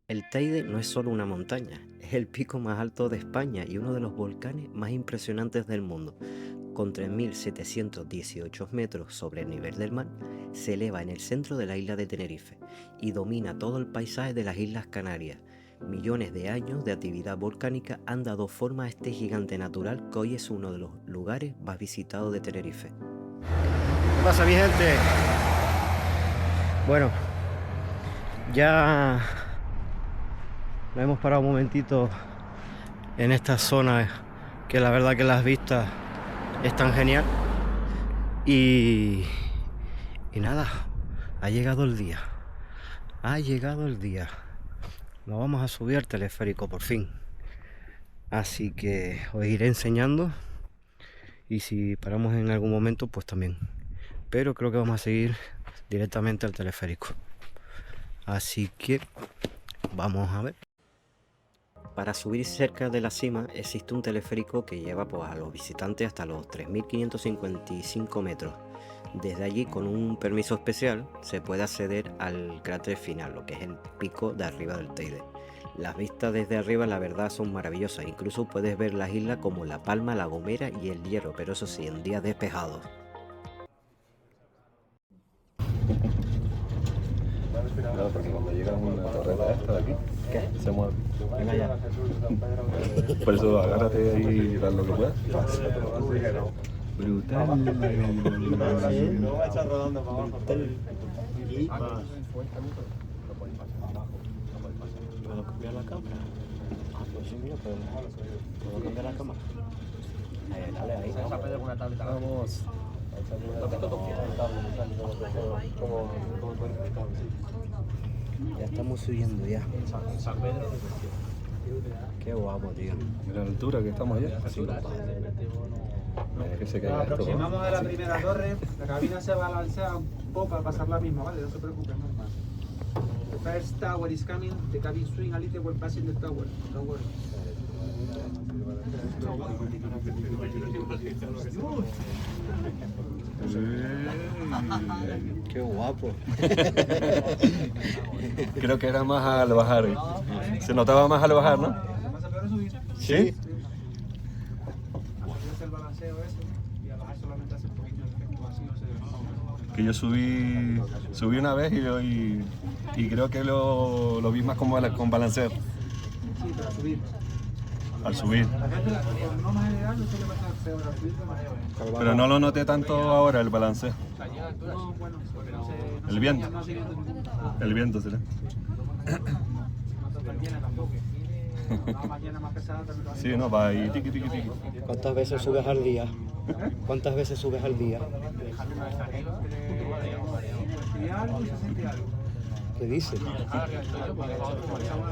El Teide no es solo una montaña, es el pico más alto de España y uno de los volcanes más impresionantes del mundo. Con 3.718 metros sobre el nivel del mar, se eleva en el centro de la isla de Tenerife y domina todo el paisaje de las Islas Canarias. Millones de años de actividad volcánica han dado forma a este gigante natural que hoy es uno de los lugares más visitados de Tenerife. ¿Qué pasa, mi gente? Bueno, ya nos hemos parado un momentito en esta zona que la verdad que las vistas están genial y nada, ha llegado el día, nos vamos a subir al teleférico por fin, así que os iré enseñando y si paramos en algún momento pues también, pero creo que vamos a seguir directamente al teleférico, así que vamos a ver. Para subir cerca de la cima existe un teleférico que lleva pues, a los visitantes hasta los 3.555 metros. Desde allí, con un permiso especial, se puede acceder al cráter final, lo que es el pico de arriba del Teide. Las vistas desde arriba, la verdad, son maravillosas. Incluso puedes ver las islas como La Palma, La Gomera y El Hierro, pero eso sí, en días despejados. No, porque cuando llega una torreta esta de aquí, ¿Qué? se mueve. Venga ya. Por eso agárrate ahí y haz lo que puedas. Brutal. ¿Puedo cambiar la cámara? Ah, pues sí, mira, ¿puedo cambiar la cámara? Dale ahí. Vamos. Ya estamos subiendo ya. Qué guapo, tío. Mira la altura que estamos allá. Sí, compadre. Es que se Nos caiga esto. aproximamos de la primera torre, la cabina se balancea un poco al pasar la misma, ¿vale? No se preocupen, no es más. The first tower is coming, the cabin swing a little when passing the tower. Don't worry. Qué guapo. Creo que era más al bajar. Se notaba más al bajar, ¿no? Se pasa peor a subir. Sí. Al subir hace el balanceo ese y al bajar solamente hace un poquito de efecto vacío. Que yo subí una vez y creo que lo vi más con balanceo. Sí, pero a subir. Al subir. La gente, con no más general, no suele pasar peor al subir de manera. Pero no lo noté tanto ahora el balanceo. No, bueno, porque no se. El viento. No se viendo ningún. El viento será. No está tan llena tampoco. Más llena, más pesada también lo hace. Sí, no, va ahí tiqui tiqui tiqui. ¿Cuántas veces subes al día? ¿Cuántas veces subes al día? Y algo y 60 y algo. ¿Qué dices? Comenzamos a las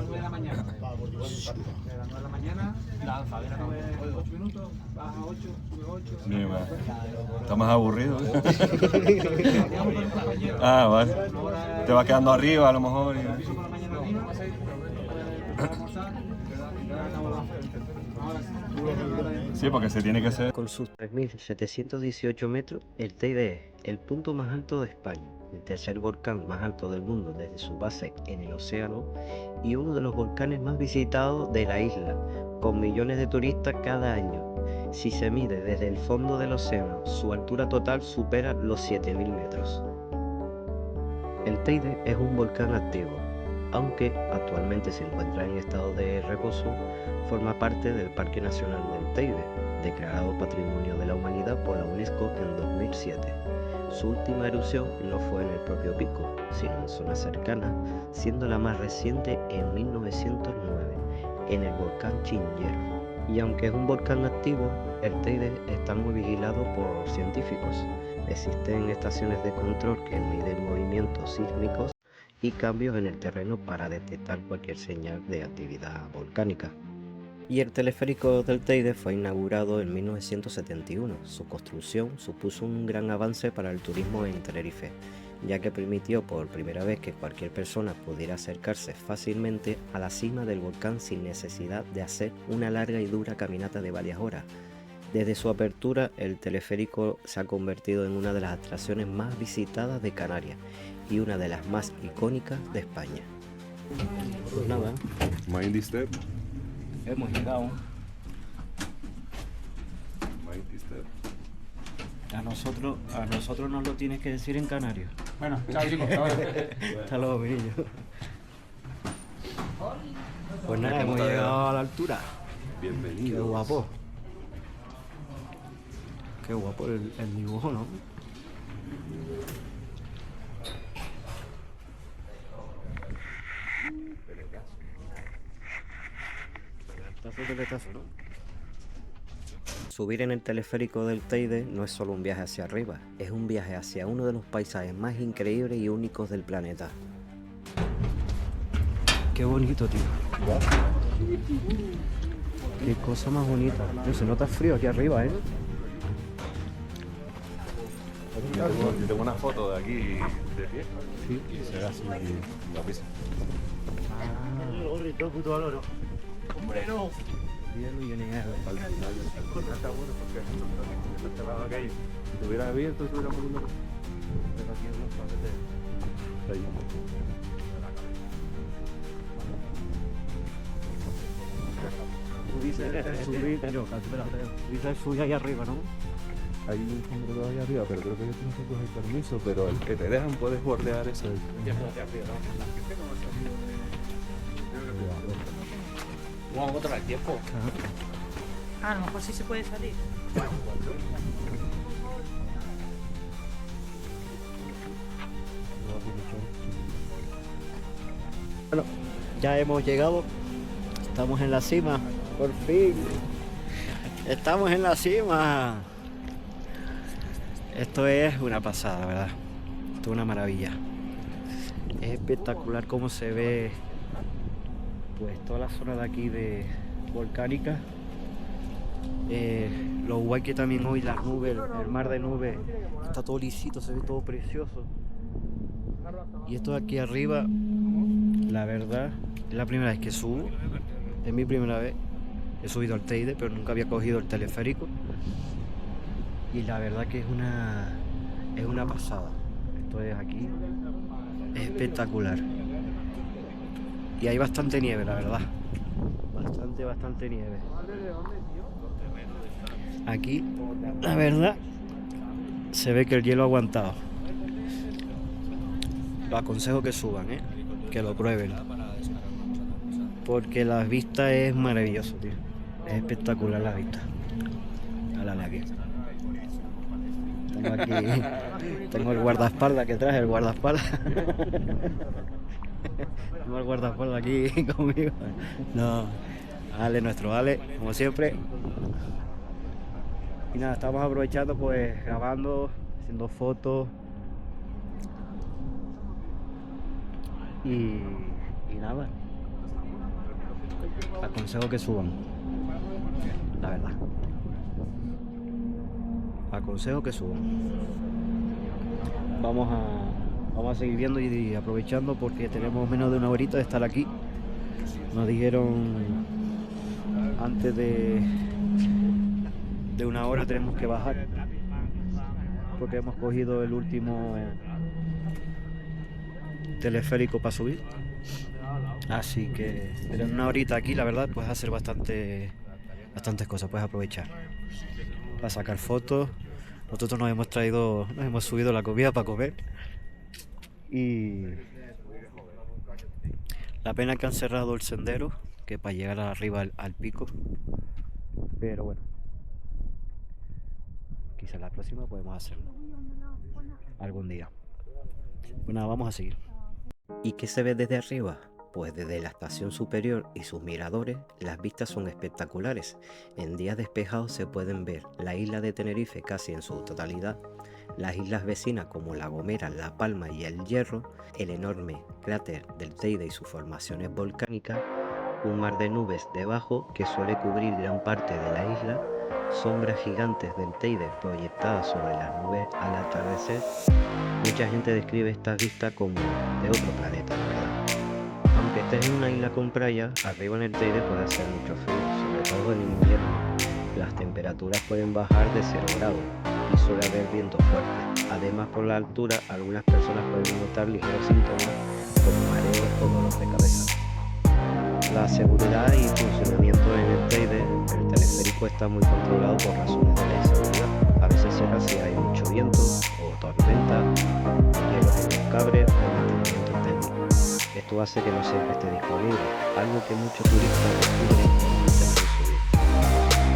9 de la mañana. De las 9 de la mañana, sube 8 minutos, baja 8, sube 8. Mira, va. Está más aburrido. Digamos con un compañero. Ah, vale. Te vas quedando arriba a lo mejor. Empiezo por la mañana arriba, para almorzar, y ahora acabo la ahora sí. Sí, porque se tiene que hacer. Con sus 3.718 metros, el Teide es el punto más alto de España, el tercer volcán más alto del mundo desde su base en el océano y uno de los volcanes más visitados de la isla, con millones de turistas cada año. Si se mide desde el fondo del océano, su altura total supera los 7.000 metros. El Teide es un volcán activo, aunque actualmente se encuentra en estado de reposo, forma parte del Parque Nacional del Teide, declarado Patrimonio de la Humanidad por la UNESCO en 2007. Su última erupción no fue en el propio pico, sino en zonas cercanas, siendo la más reciente en 1909, en el volcán Chingero. Y aunque es un volcán activo, el Teide está muy vigilado por científicos. Existen estaciones de control que miden movimientos sísmicos y cambios en el terreno para detectar cualquier señal de actividad volcánica. Y el teleférico del Teide fue inaugurado en 1971. Su construcción supuso un gran avance para el turismo en Tenerife, ya que permitió por primera vez que cualquier persona pudiera acercarse fácilmente a la cima del volcán sin necesidad de hacer una larga y dura caminata de varias horas. Desde su apertura, el teleférico se ha convertido en una de las atracciones más visitadas de Canarias y una de las más icónicas de España. Pues nada, Mindy Step. hemos llegado. Mindy Step. A nosotros nos lo tienes que decir en canario. Bueno, chao chicos, hasta ahora. Hasta luego, mi niño. Pues nada, hemos ¿Cómo te llegado a la altura. Qué Bienvenido. guapo. Qué guapo el dibujo, ¿no? Peletazo, ¿no? Subir en el teleférico del Teide no es solo un viaje hacia arriba, es un viaje hacia uno de los paisajes más increíbles y únicos del planeta. Qué bonito, tío. Qué cosa más bonita. Tío, se nota frío aquí arriba, ¿eh? Yo tengo una foto de aquí de pie. Sí. Y se ve así la pisa. ¡Hombre, no! Al final está bueno porque está cerrado aquello. Si estuviera abierto, estuviera por un lado. Pero aquí es un paquete. Dices subir ahí arriba, ¿no? Hay un sombrero ahí arriba, pero creo que yo tengo que coger permiso, pero el que te dejan puedes bordear eso. Vamos a controlar el tiempo. A lo mejor sí se puede salir. Bueno, ya hemos llegado. Estamos en la cima. Por fin. Estamos en la cima. Esto es una pasada, ¿verdad? Esto es una maravilla. Es espectacular cómo se ve pues toda la zona de aquí de volcánica. Lo guay que también hoy las nubes, el mar de nubes está todo lisito, se ve todo precioso. Y esto de aquí arriba, la verdad, es la primera vez que subo. Es mi primera vez. He subido al Teide, pero nunca había cogido el teleférico. Y la verdad que es una pasada. Esto es aquí. Es espectacular. Y hay bastante nieve, la verdad. Bastante nieve. Aquí, la verdad, se ve que el hielo ha aguantado. Lo aconsejo que suban, que lo prueben. Porque la vista es maravillosa, tío. Es espectacular la vista. Háblale aquí. Tengo el guardaespaldas que traje, el guardaespaldas. Tengo el guardaespaldas aquí conmigo. No, Ale, nuestro Ale, como siempre. Y nada, estamos aprovechando pues grabando, haciendo fotos. Y nada. Aconsejo que suban. La verdad. Aconsejo que suban. Vamos a seguir viendo y aprovechando porque tenemos menos de una horita de estar aquí. Nos dijeron antes de una hora tenemos que bajar porque hemos cogido el último teleférico para subir. Así que pero en una horita aquí la verdad puedes hacer bastantes cosas, puedes aprovechar para sacar fotos. Nosotros nos hemos subido la comida para comer y la pena que han cerrado el sendero, que para llegar arriba al pico, pero bueno, quizás la próxima podemos hacerlo algún día. Bueno, vamos a seguir. ¿Y qué se ve desde arriba? Pues desde la estación superior y sus miradores, las vistas son espectaculares. En días despejados se pueden ver la isla de Tenerife casi en su totalidad, las islas vecinas como La Gomera, La Palma y El Hierro, el enorme cráter del Teide y sus formaciones volcánicas, un mar de nubes debajo que suele cubrir gran parte de la isla, sombras gigantes del Teide proyectadas sobre las nubes al atardecer. Mucha gente describe esta vista como de otro planeta, la verdad. Aunque estés en una isla con playa, arriba en el Teide puede hacer mucho frío, sobre todo en invierno. Las temperaturas pueden bajar de 0 grados y suele haber viento fuerte. Además, por la altura, algunas personas pueden notar ligeros síntomas como mareos o dolor de cabeza. La seguridad y funcionamiento en el Teide, el teleférico está muy controlado por razones de seguridad. A veces cierra si hay mucho viento o tormenta, hielos en los cables o mantenimiento técnico. Esto hace que no siempre esté disponible, algo que muchos turistas descubren cuando intentan subir.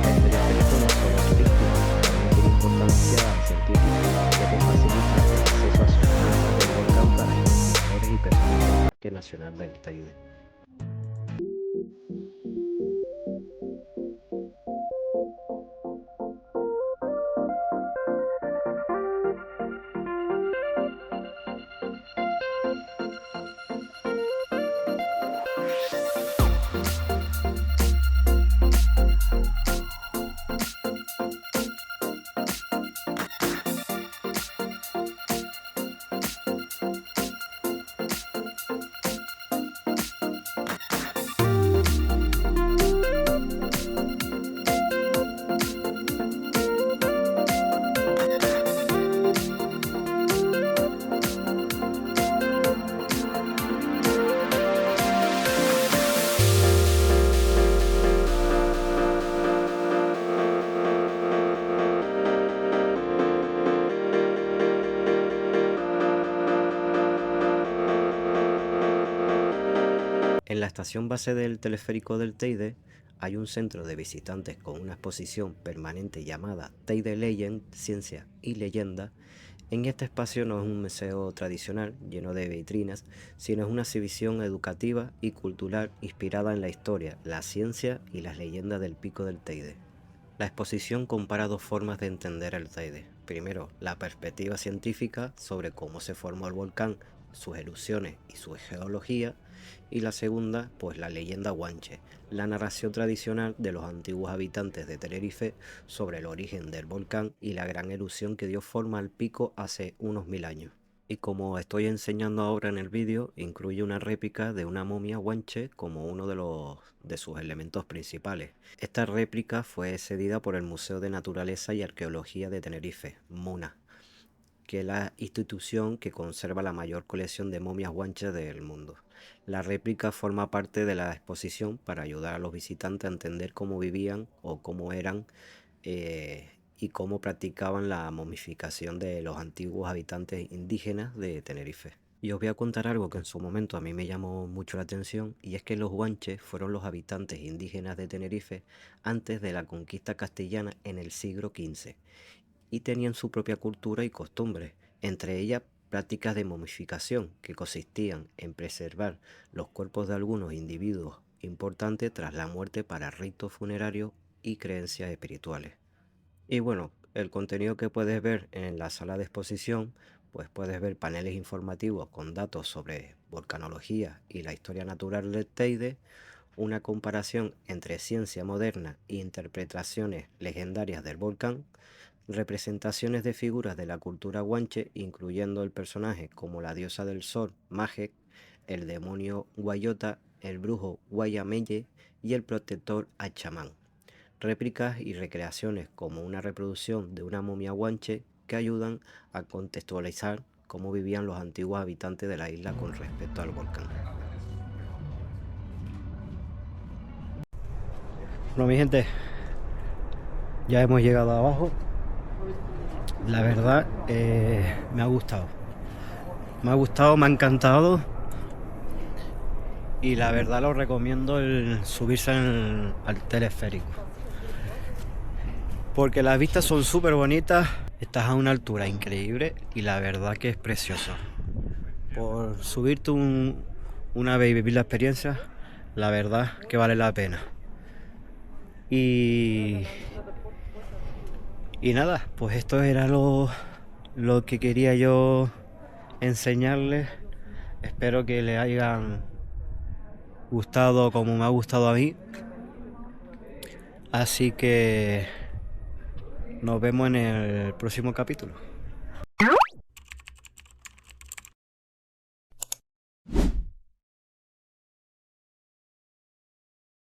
El teleférico no solo es turístico, también tiene importancia científica, ya que facilita el acceso a zonas del volcán para investigadores y personal del Parque Nacional del Teide. En la estación base del teleférico del Teide hay un centro de visitantes con una exposición permanente llamada Teide Legend, Ciencia y Leyenda. En este espacio no es un museo tradicional lleno de vitrinas, sino es una exhibición educativa y cultural inspirada en la historia, la ciencia y las leyendas del Pico del Teide. La exposición compara dos formas de entender el Teide. Primero, la perspectiva científica sobre cómo se formó el volcán, sus erupciones y su geología, y la segunda, pues la leyenda guanche, la narración tradicional de los antiguos habitantes de Tenerife sobre el origen del volcán y la gran erupción que dio forma al pico hace unos 1000 años. Y como estoy enseñando ahora en el vídeo, incluye una réplica de una momia guanche como uno de sus elementos principales. Esta réplica fue cedida por el Museo de Naturaleza y Arqueología de Tenerife, MUNA, que es la institución que conserva la mayor colección de momias guanches del mundo. La réplica forma parte de la exposición para ayudar a los visitantes a entender cómo vivían o cómo eran y cómo practicaban la momificación de los antiguos habitantes indígenas de Tenerife. Y os voy a contar algo que en su momento a mí me llamó mucho la atención, y es que los guanches fueron los habitantes indígenas de Tenerife antes de la conquista castellana en el siglo XV, y tenían su propia cultura y costumbres, entre ellas prácticas de momificación que consistían en preservar los cuerpos de algunos individuos importantes tras la muerte para ritos funerarios y creencias espirituales. Y bueno, el contenido que puedes ver en la sala de exposición, pues puedes ver paneles informativos con datos sobre volcanología y la historia natural del Teide, una comparación entre ciencia moderna e interpretaciones legendarias del volcán, representaciones de figuras de la cultura guanche, incluyendo el personaje como la diosa del sol, Majek, el demonio Guayota, el brujo Guayameye y el protector Achamán. Réplicas y recreaciones como una reproducción de una momia guanche que ayudan a contextualizar cómo vivían los antiguos habitantes de la isla con respecto al volcán. Bueno, mi gente, ya hemos llegado abajo. La verdad, me ha gustado. Me ha encantado. Y la verdad lo recomiendo el subirse al teleférico. Porque las vistas son súper bonitas. Estás a una altura increíble y la verdad que es precioso. Por subirte una vez y vivir la experiencia, la verdad que vale la pena. Y nada, pues esto era lo que quería yo enseñarles. Espero que les hayan gustado como me ha gustado a mí. Así que nos vemos en el próximo capítulo.